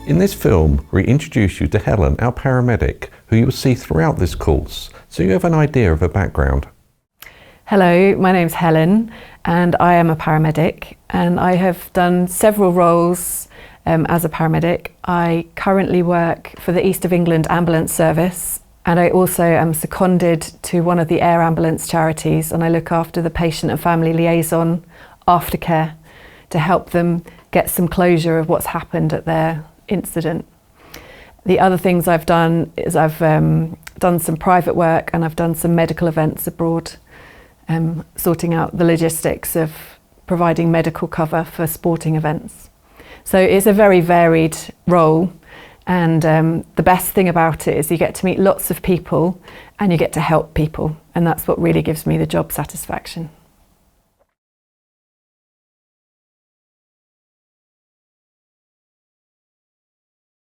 In this film, we introduce you to Helen, our paramedic, who you will see throughout this course, so you have an idea of her background. Hello, my name's Helen and I am a paramedic, and I have done several roles as a paramedic. I currently work for the East of England Ambulance Service, and I also am seconded to one of the air ambulance charities, and I look after the patient and family liaison aftercare to help them get some closure of what's happened at their incident. The other things I've done is I've done some private work, and I've done some medical events abroad, sorting out the logistics of providing medical cover for sporting events. So it's a very varied role, and the best thing about it is you get to meet lots of people and you get to help people, and that's what really gives me the job satisfaction.